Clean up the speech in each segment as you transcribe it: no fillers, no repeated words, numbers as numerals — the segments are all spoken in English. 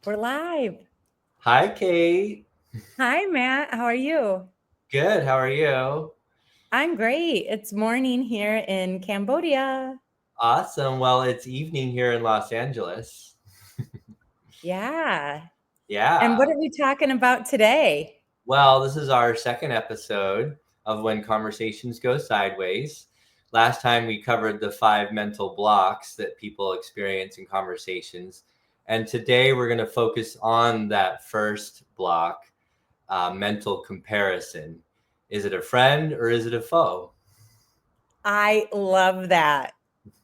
We're live. Hi, Kate. Hi, Matt. How are you? Good. How are you? I'm great. It's morning here in Cambodia. Awesome. Well, it's evening here in Los Angeles. Yeah. And what Yeah. are we talking about today? Well, this is our second episode of When Conversations Go Sideways. Last time we covered the 5 mental blocks that people experience in conversations. And today we're going to focus on that first block, mental comparison. Is it a friend or is it a foe? I love that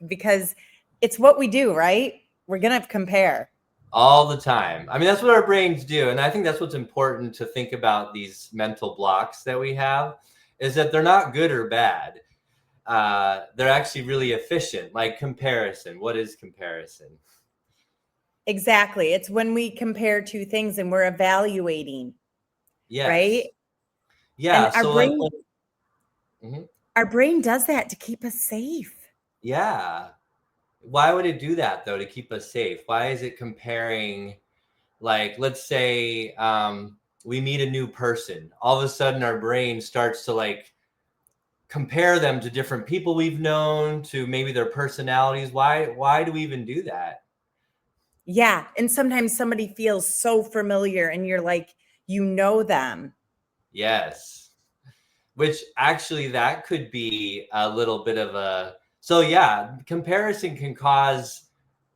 because it's what we do, right? We're going to compare. All the time. I mean, that's what our brains do. And I think that's what's important to think about these mental blocks that we have is that they're not good or bad. They're actually really efficient, like comparison. What is comparison? Exactly. It's when we compare two things and we're evaluating, right? Yes. And Yeah. our So, like, brain Mhm. our brain does that to keep us safe. Yeah. Why would it do that, though, to keep us safe? Why is it comparing? Like, let's say we meet a new person. All of a sudden, our brain starts to like compare them to different people we've known, to maybe their personalities. Why do we even do that? Yeah, and sometimes somebody feels so familiar and you're like, you know them. Yes. Which actually that could be a little bit of a, so yeah, comparison can cause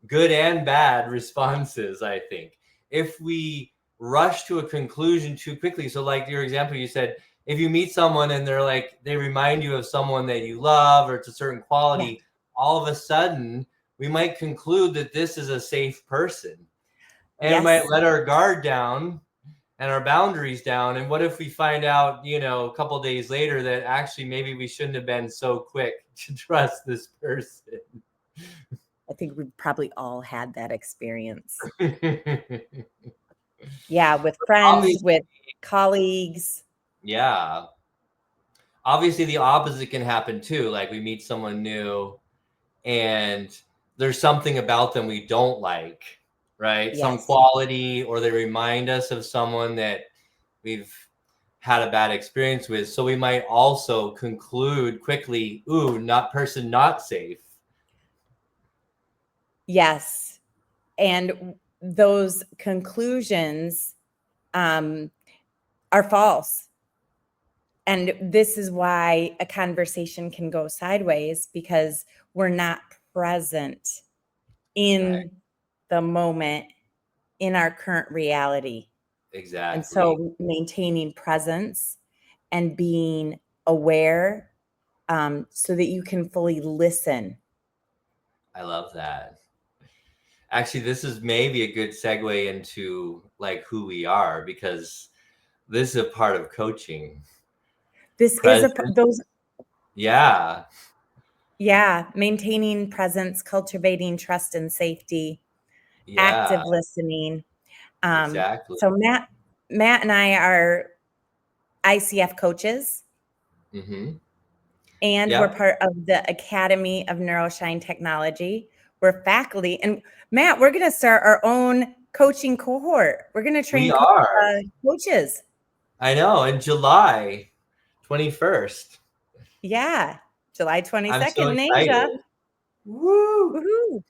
good and bad responses, I think. If we rush to a conclusion too quickly, so like your example, you said if you meet someone and they're like they remind you of someone that you love or it's a certain Yeah. quality, all of a sudden we might conclude that this is a safe person, and we might Yes. let our guard down and our boundaries down. And what if we find out, a couple of days later that actually maybe we shouldn't have been so quick to trust this person? I think we've probably all had that experience. Yeah, with friends, Obviously, with colleagues. yeah. Obviously, the opposite can happen too. Like we meet someone new and there's something about them we don't like, right? Some Yes. quality, or they remind us of someone that we've had a bad experience with. So we might also conclude quickly, ooh, not safe. Yes. And those conclusions um, are false. And this is why a conversation can go sideways because we're not present Right. in the moment in our current reality. And Exactly. so maintaining presence and being aware so that you can fully listen. I love that. Actually, this is maybe a good segue into like who we are, because this is a part of coaching. This is Present. those, Yeah. yeah, maintaining presence, cultivating trust and safety, Yeah. active listening. Exactly. So Matt and I are ICF coaches, Mm-hmm. and we're Yep. part of the Academy of Neuroshine Technology. We're faculty. And Matt, we're going to start our own coaching cohort. We're going to We train are. coaches. I know. In July 21st. Yeah. July I'm so 22nd in excited. Asia. Woo! Woohoo.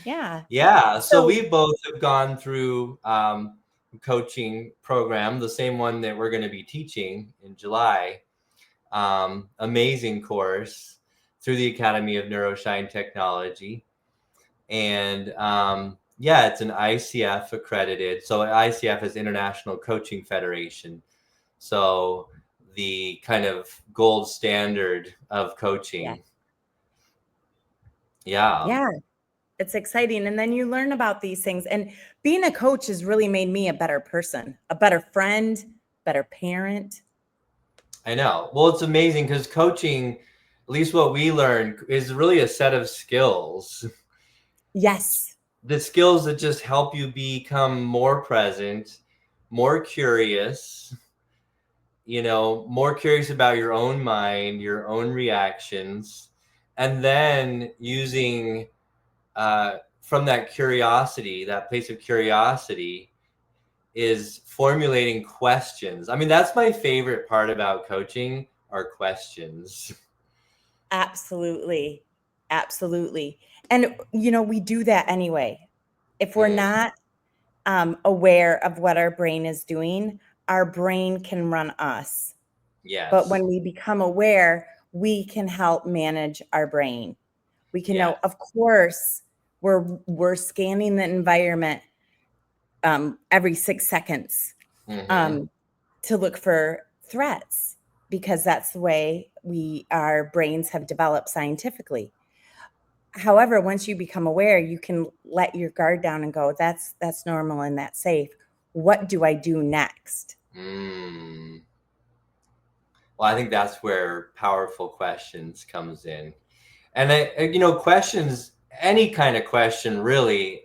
Yeah. Yeah. So So, we both have gone through coaching program, the same one that we're going to be teaching in July. Amazing course through the Academy of Neuroshine Technology. And yeah, it's an ICF accredited. So ICF is International Coaching Federation. So the kind of gold standard of yeah. coaching. Yeah, Yeah. It's exciting. And then you learn about these things. And being a coach has really made me a better person, a better friend, better parent. I know. Well, it's amazing because coaching, at least what we learn, is really a set of skills. Yes. The skills that just help you become more present, more curious, more curious about your own mind, your own reactions, and then using from that curiosity, that place of curiosity, is formulating questions. I mean, that's my favorite part about coaching, are questions. Absolutely. Absolutely. And, we do that anyway. If we're Mm, not aware of what our brain is doing, our brain can run us. But yes. when we become aware, we can help manage our brain. We can Yeah. know, of course, we're scanning the environment every 6 seconds Hmm. um, to look for threats because that's the way our brains have developed scientifically. However, once you become aware, you can let your guard down and go, that's normal and that's safe. What do I do next? Mm. Well, I think that's where powerful questions comes in. And questions, any kind of question really,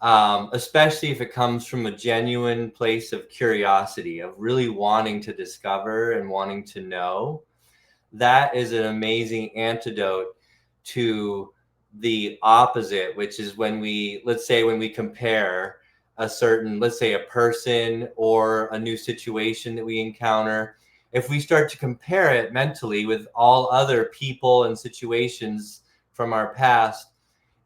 especially if it comes from a genuine place of curiosity, of really wanting to discover and wanting to know, that is an amazing antidote to the opposite, which is when let's say, when we compare a certain, let's say, a person or a new situation that we encounter. If we start to compare it mentally with all other people and situations from our past,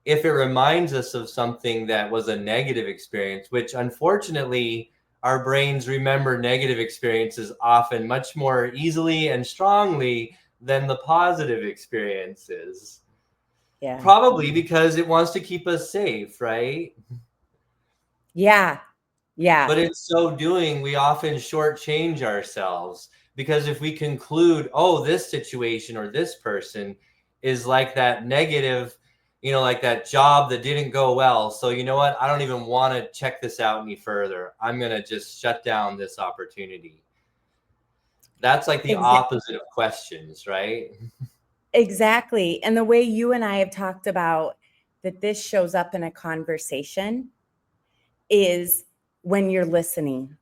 if it reminds us of something that was a negative experience, which unfortunately our brains remember negative experiences often much more easily and strongly than the positive experiences. Yeah. Probably because it wants to keep us safe, right? Yeah. Yeah. But in so doing, we often shortchange ourselves, because if we conclude, oh, this situation or this person is like that negative, like that job that didn't go well. So you know what? I don't even want to check this out any further. I'm going to just shut down this opportunity. That's like the Exa- opposite of questions, right? exactly. And the way you and I have talked about that this shows up in a conversation is when you're listening.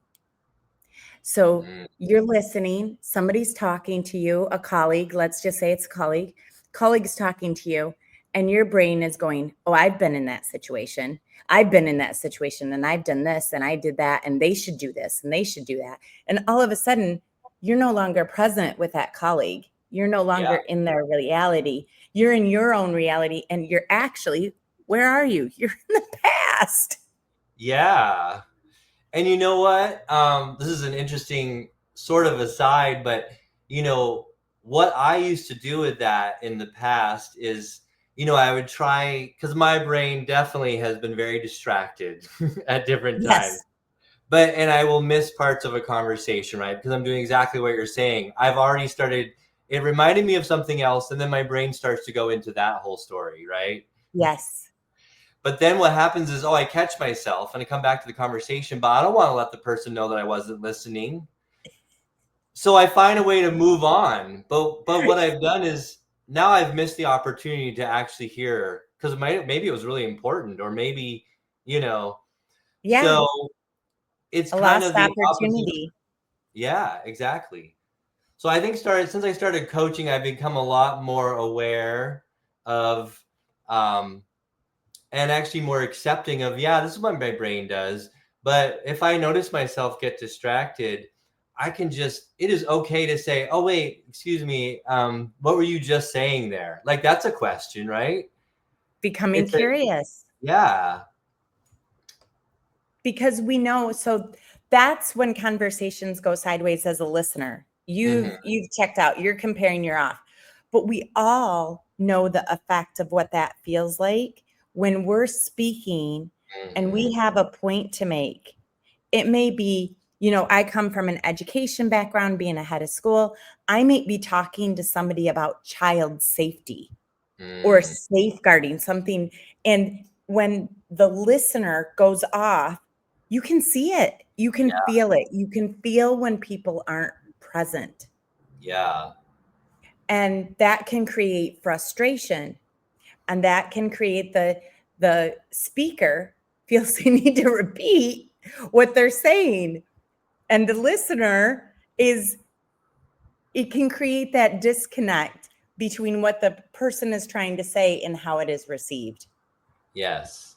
So Mm, you're listening, somebody's talking to you, a colleague, let's just say it's a colleague's talking to you, and your brain is going, oh, I've been in that situation. I've been in that situation and I've done this and I did that and they should do this and they should do that. And all of a sudden, you're no longer present with that colleague. You're no yeah. longer in their reality. You're in your own reality and you're actually, where are you? You're in the past. Yeah. And you know what? This is an interesting sort of aside, but you know what I used to do with that in the past is, I would try, because my brain definitely has been very distracted at different times. Yes. And I will miss parts of a conversation, right? Because I'm doing exactly what you're saying. I've already started. It reminded me of something else, and then my brain starts to go into that whole story, right? Yes. But then what happens is, oh, I catch myself and I come back to the conversation, but I don't want to let the person know that I wasn't listening. So I find a way to move on. But what I've done is, now I've missed the opportunity to actually hear, because maybe it was really important, or maybe, you know, Yeah. so it's A kind lost of the opposite of, opportunity. yeah, exactly. So I think since I started coaching, I've become a lot more aware of, um, and actually more accepting of, yeah, this is what my brain does. But if I notice myself get distracted, it is okay to say, oh, wait, excuse me. What were you just saying there? Like, that's a question, right? Becoming It's a, curious yeah. because we know, so that's when conversations go sideways as a listener. Hmm. You've checked out, you're comparing, you're off. But we all know the effect of what that feels like when we're speaking and Hmm. we have a point to make. It may be, I come from an education background, being a head of school. I may be talking to somebody about child safety or Mm, safeguarding something. And when the listener goes off, you can see it, you can yeah. feel it, you can feel when people aren't present. Yeah. And that can create frustration. And that can create the speaker feels they need to repeat what they're saying. And the listener is, it can create that disconnect between what the person is trying to say and how it is received. Yes.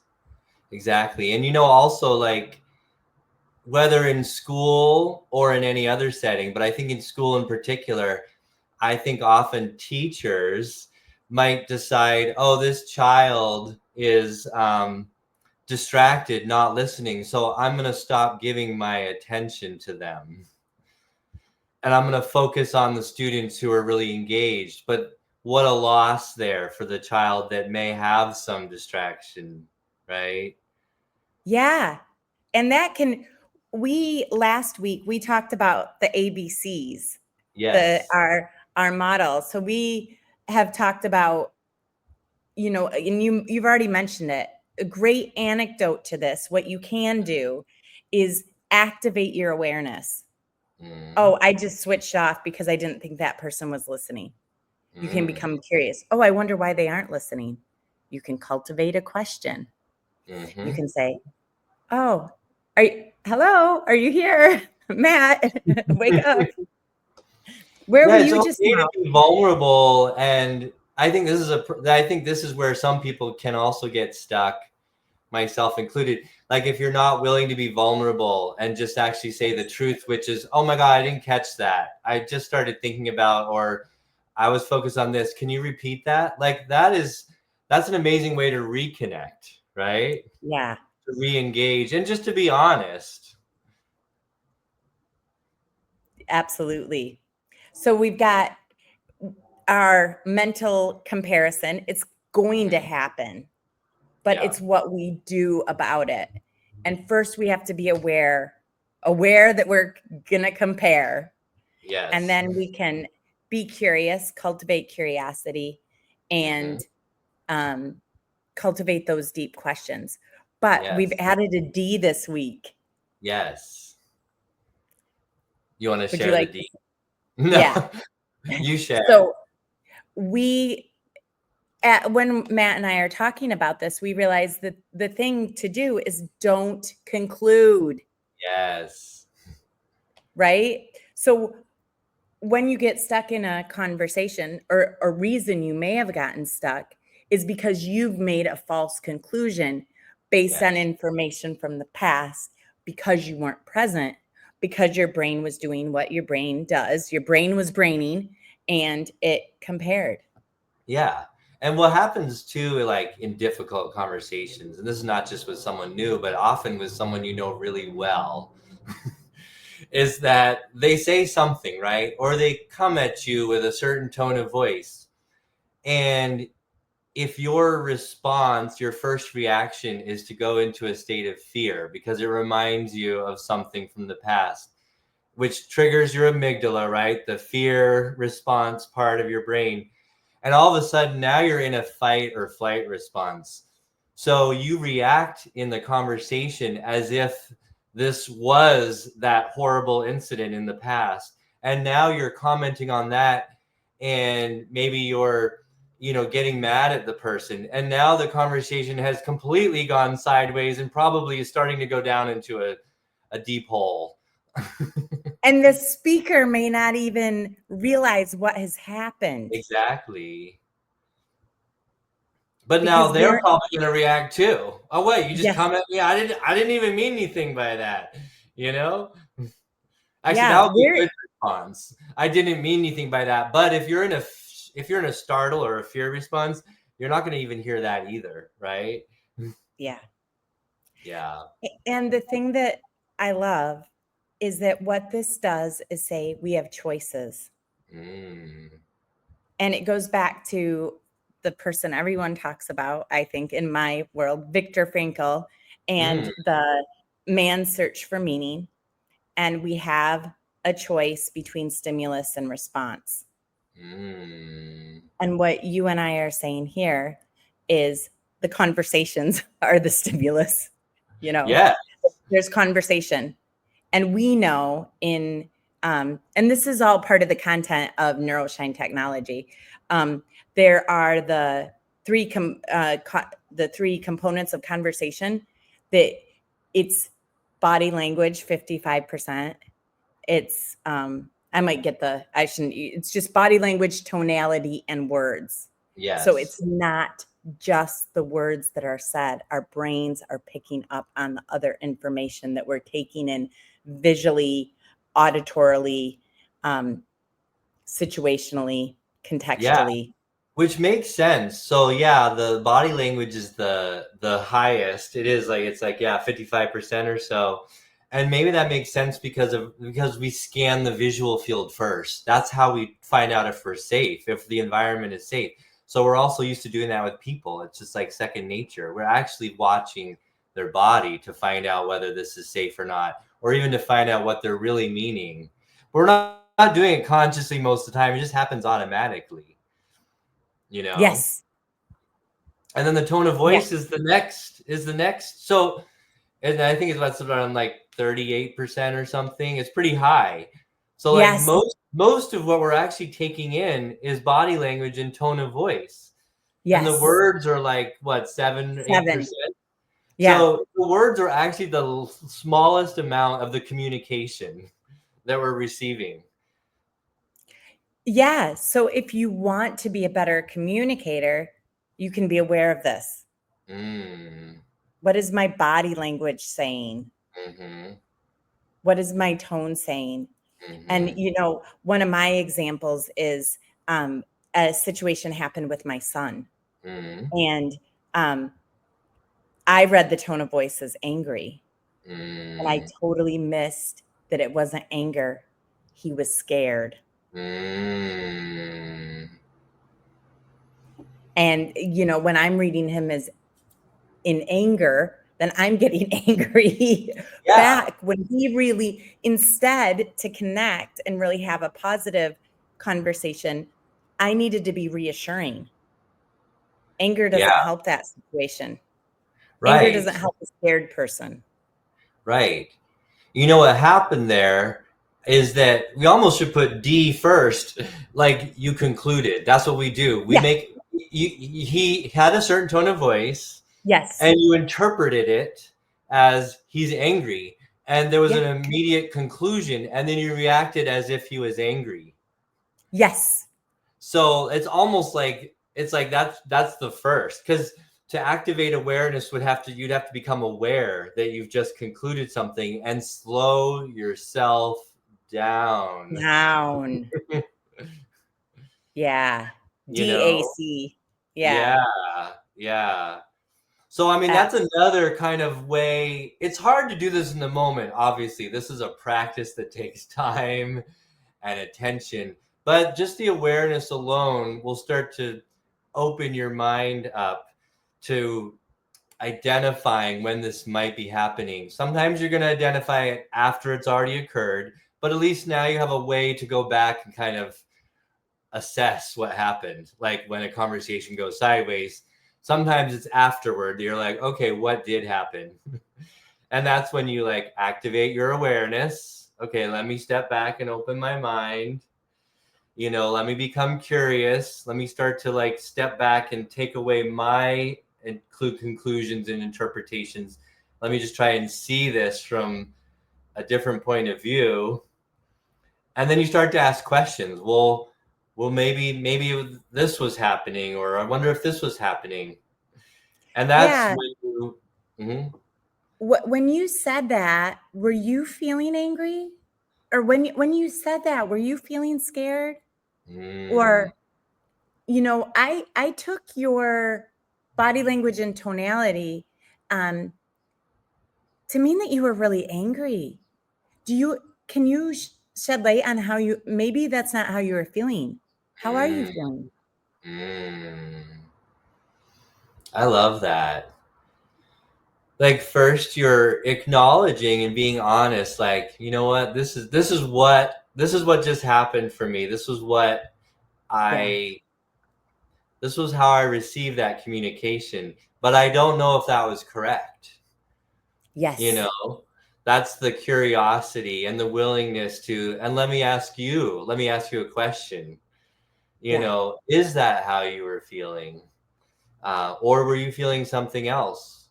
Exactly. And also like whether in school or in any other setting, but I think in school in particular, I think often teachers might decide, oh, this child is distracted, not listening. So I'm going to stop giving my attention to them. And I'm going to focus on the students who are really engaged. But what a loss there for the child that may have some distraction, right? Yeah. And last week we talked about the ABCs, Yes. our model. So we have talked about, and you've already mentioned it. A great anecdote to this, what you can do is activate your awareness. Mm. Oh, I just switched off because I didn't think that person was listening. You can become curious. Oh, I wonder why they aren't listening. You can cultivate a question. Mm-hmm. You can say, oh, hello, are you here? Matt, wake up. Where were you just now? To be vulnerable, and I think this is where some people can also get stuck, myself included. Like if you're not willing to be vulnerable and just actually say the truth, which is, oh my God, I didn't catch that. I just started thinking about, or I was focused on this. Can you repeat that? Like that's an amazing way to reconnect, right? Yeah, To re-engage and just to be honest. absolutely. So we've got our mental comparison. It's going to happen, but Yeah. it's what we do about it. And first we have to be aware that we're going to compare. Yes. And then we can be curious, cultivate curiosity, and cultivate those deep questions. But we've added a D this week. Yes. You want to Would share you like the D? No. Yeah. You share. So when Matt and I are talking about this, we realize that the thing to do is don't conclude. Yes. Right? So when you get stuck in a conversation, or a reason you may have gotten stuck is because you've made a false conclusion based on information from the past, because you weren't present, because your brain was doing what your brain does. Your brain was braining and it compared. Yeah. And what happens too, like in difficult conversations, and this is not just with someone new, but often with someone you know really well, is that they say something, right? Or they come at you with a certain tone of voice. And if your response, your first reaction is to go into a state of fear because it reminds you of something from the past, which triggers your amygdala, right? The fear response part of your brain. And all of a sudden now you're in a fight or flight response. So you react in the conversation as if this was that horrible incident in the past. And now you're commenting on that, and maybe you're, getting mad at the person. And now the conversation has completely gone sideways and probably is starting to go down into a deep hole. And the speaker may not even realize what has happened. Exactly. But now they're probably going to react too. Oh wait, you just comment me. I didn't even mean anything by that. Actually, that would be a good response. I didn't mean anything by that. But if you're in a startle or a fear response, you're not going to even hear that either, right? Yeah. Yeah. And the thing that I love is that what this does is say we have choices. And it goes back to the person everyone talks about, I think, in my world, Viktor Frankl, and the man's search for meaning. And we have a choice between stimulus and response. And what you and I are saying here is the conversations are the stimulus, Yeah. There's conversation. And we know and this is all part of the content of Neuroshine Technology. There are the three components of conversation. That it's body language, 55%. It's it's just body language, tonality, and words. Yes. So it's not just the words that are said. Our brains are picking up on the other information that we're taking in visually, auditorily, situationally, Yeah, contextually. which makes sense. So yeah, the body language is the highest. It is like it's like yeah, 55% or so. And maybe that makes sense because we scan the visual field first. That's how we find out if we're safe, if the environment is safe. So we're also used to doing that with people. It's just like second nature. We're actually watching their body to find out whether this is safe or not, or even to find out what they're really meaning. We're not doing it consciously most of the time. It just happens automatically, you know? Yes. And then the tone of Yes. voice is the next. So, and I think it's about around like 38% or something. It's pretty high. So like Yes. most of what we're actually taking in is body language and tone of voice. And the Yes. words are like what, 7, 7. 8%. Yeah. So the words are actually the smallest amount of the communication that we're receiving. Yeah. So if you want to be a better communicator, you can be aware of this. Mm, What is my body language saying? mm-hmm, What is my tone saying? And, mm-hmm, one of my examples is a situation happened with my son. mm-hmm, And um, I read the tone of voice as angry. And I mm-hmm. totally missed that it wasn't anger. He was scared. Mm. And, when I'm reading him as in anger, then I'm getting angry Yeah, back when he really, instead to connect and really have a positive conversation, I needed to be reassuring. Anger doesn't yeah, help that situation. Anger right, doesn't help a scared person. right. You know what happened there is that we almost should put D first, like you concluded. That's what we do. We Yeah. make he had a certain tone of voice, Yes. and you interpreted it as he's angry, and there was Yeah. an immediate conclusion, and then you reacted as if he was angry. Yes. So it's almost like it's like that's the first, because to activate awareness you'd have to become aware that you've just concluded something and slow yourself down. Down. Yeah. You know? DAC. Yeah. Yeah, yeah. So I mean that's Abs- another kind of way. It's hard to do this in the moment, obviously. This is a practice that takes time and attention. But just the awareness alone will start to open your mind up to identifying when this might be happening. Sometimes you're going to identify it after it's already occurred, but at least now you have a way to go back and kind of assess what happened. Like when a conversation goes sideways, sometimes it's afterward. You're like, okay, what did happen? And that's when you like activate your awareness. Okay, let me step back and open my mind. Let me become curious. Let me start to like step back and take away my include conclusions and interpretations. Let me just try and see this from a different point of view. And then you start to ask questions. Well, maybe this was happening, or I wonder if this was happening. And that's yeah. when you, mhm. When you said that, were you feeling angry? Or when you said that, were you feeling scared? Mm, Or, I took your body language and tonality um, to mean that you were really angry. Can you shed light on how maybe that's not how you were feeling. How are you mm, feeling? mm. I love that. Like first you're acknowledging and being honest, like, you know what, this is what just happened for me. Yeah. I this was how I received that communication, but I don't know if that was correct. you Yes. know that's the curiosity and the willingness to, and let me ask you a question. Yeah. Is that how you were feeling, or were you feeling something else?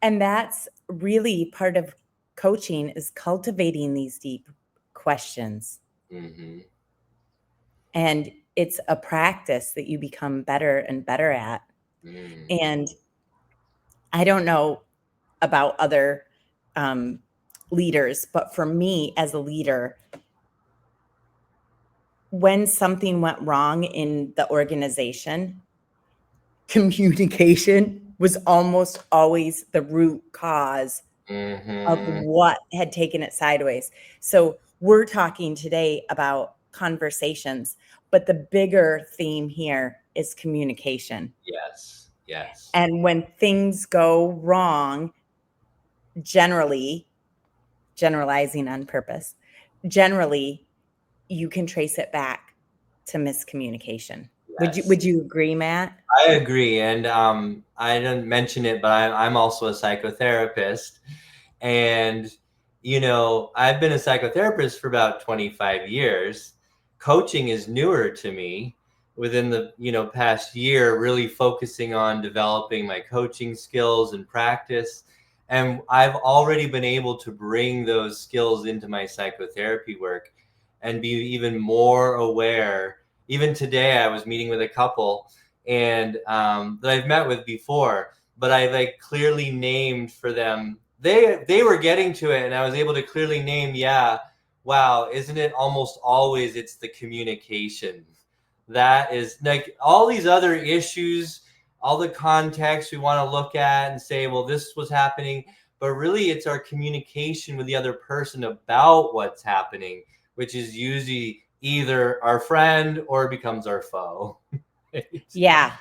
And that's really part of coaching is cultivating these deep questions. Hmm. And it's a practice that you become better and better at. Mm. And I don't know about other leaders, but for me as a leader, when something went wrong in the organization, communication was almost always the root cause of Mm-hmm. what had taken it sideways. So we're talking today about conversations, but the bigger theme here is communication. Yes. Yes. And when things go wrong, generally, generalizing on purpose, generally you can trace it back to miscommunication. Yes. Would you agree, Matt? I agree. And I didn't mention it, but I'm also a psychotherapist. And, I've been a psychotherapist for about 25 years. Coaching is newer to me within the, past year, really focusing on developing my coaching skills and practice. And I've already been able to bring those skills into my psychotherapy work and be even more aware. Even today, I was meeting with a couple and that I've met with before, but I like clearly named for them. They were getting to it, and I was able to clearly name. Yeah, wow, isn't it almost always it's the communication that is like all these other issues, all the context we want to look at and say, well, this was happening, but really it's our communication with the other person about what's happening, which is usually either our friend or becomes our foe. Yeah.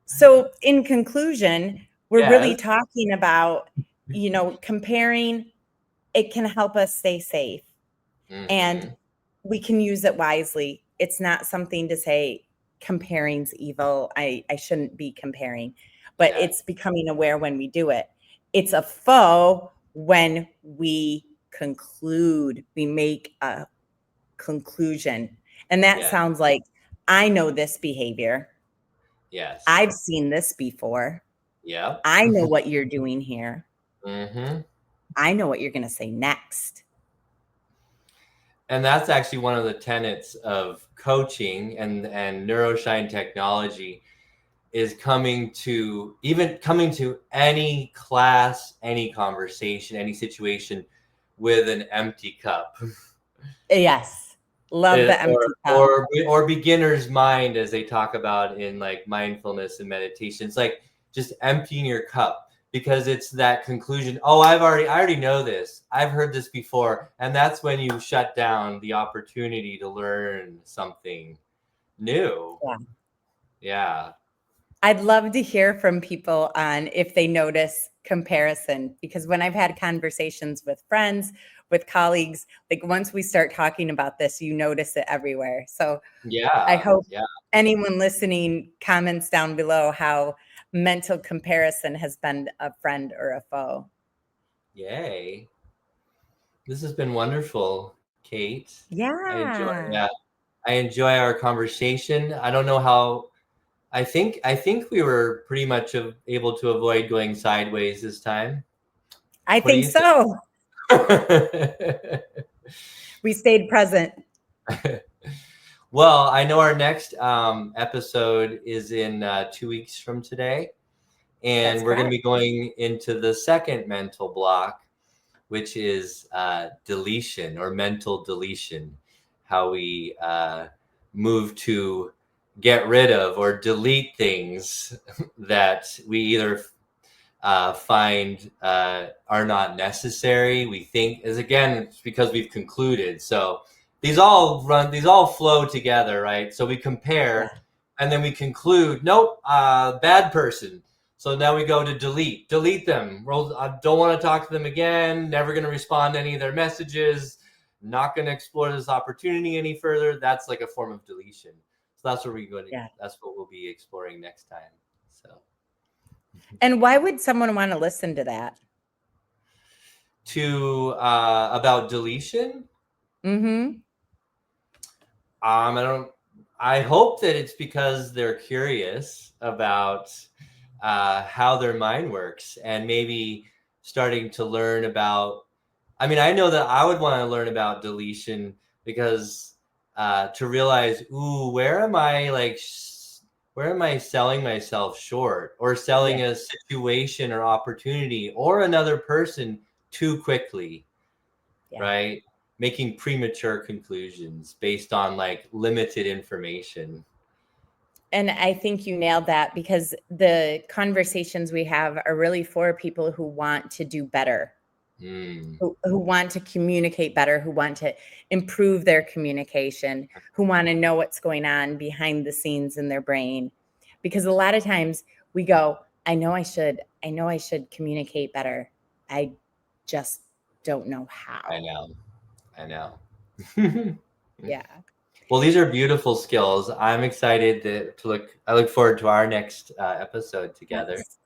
So in conclusion, we're really Yes. talking about, comparing. It can help us stay safe, and Mm-hmm. we can use it wisely. It's not something to say comparing's evil. I shouldn't be comparing, but Yeah. it's becoming aware when we do it. It's a foe when we conclude, we make a conclusion. And that Yeah. sounds like, I know this behavior. Yes. I've seen this before. Yep. I know what you're doing here. Mm-hmm. I know what you're going to say next. And that's actually one of the tenets of coaching and neuroshine technology is coming to any class, any conversation, any situation with an empty cup. Yes. Love the Or empty cup. or beginner's mind, as they talk about in like mindfulness and meditation. It's like just emptying your cup, because it's that conclusion. Oh, I already know this. I've heard this before, and that's when you shut down the opportunity to learn something new. Yeah. Yeah. I'd love to hear from people on if they notice comparison, because when I've had conversations with friends, with colleagues, like once we start talking about this, you notice it everywhere. So I Yeah. hope Yeah. anyone listening comments down below how mental comparison has been a friend or a foe. Yay. This has been wonderful, Kate. I enjoy Yeah. yeah. I enjoy our conversation. I don't know how I think we were pretty much able to avoid going sideways this time. I What do think you think? so. We stayed present. Well, I know our next episode is in 2 weeks from today, That's and we're going to correct. be going into the second mental block, which is deletion or mental deletion, how we move to get rid of or delete things that we either find are not necessary. We think is again it's because we've concluded. So these all flow together, right? So we compare, Yeah. and then we conclude. Nope, bad person. So now we go to delete them. I don't want to talk to them again. Never going to respond to any of their messages. Not going to explore this opportunity any further. That's like a form of deletion. So that's what we're going to. Yeah. That's what we'll be exploring next time. So. And why would someone want to listen to that? To about deletion. Mm-hmm. I don't. I hope that it's because they're curious about how their mind works and maybe starting to learn about. I mean, I know that I would want to learn about deletion because to realize, ooh, where am I like where am I selling myself short or selling a situation or opportunity or another person too quickly, right? Making premature conclusions based on like limited information. And I think you nailed that, because the conversations we have are really for people who want to do better, who want to communicate better, who want to improve their communication, who want to know what's going on behind the scenes in their brain. Because a lot of times we go, I know I should communicate better. I just don't know how. I know. Yeah. Well, these are beautiful skills. I'm excited I look forward to our next episode together. Yes.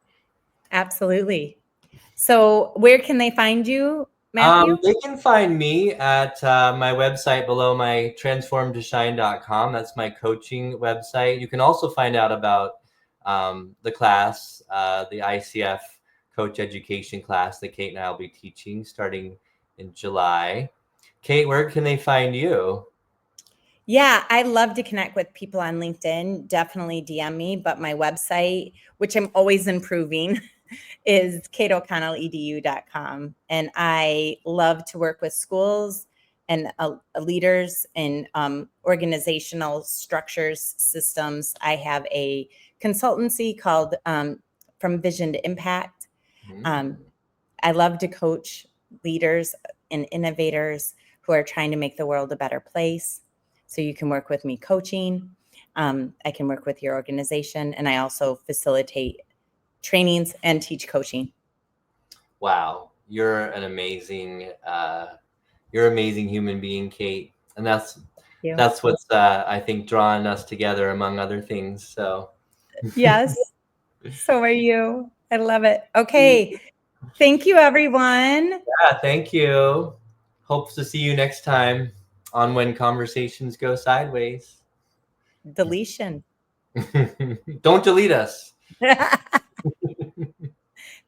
Absolutely. So where can they find you, Matthew? They can find me at my website below, my transformtoshine.com. That's my coaching website. You can also find out about the class, the ICF coach education class that Kate and I will be teaching starting in July. Kate, where can they find you? Yeah, I love to connect with people on LinkedIn. Definitely DM me. But my website, which I'm always improving, is kateoconnelledu.com. And I love to work with schools and leaders and organizational structures, systems. I have a consultancy called From Vision to Impact. I love to coach leaders and innovators who are trying to make the world a better place. So you can work with me coaching. I can work with your organization, and I also facilitate trainings and teach coaching. Wow, you're an amazing human being, Kate, and that's what's I think drawn us together among other things. So yes, so are you. I love it. Okay, thank you, everyone. Yeah, thank you. Hope to see you next time on When Conversations Go Sideways. Deletion. Don't delete us.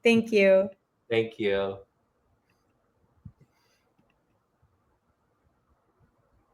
Thank you. Thank you.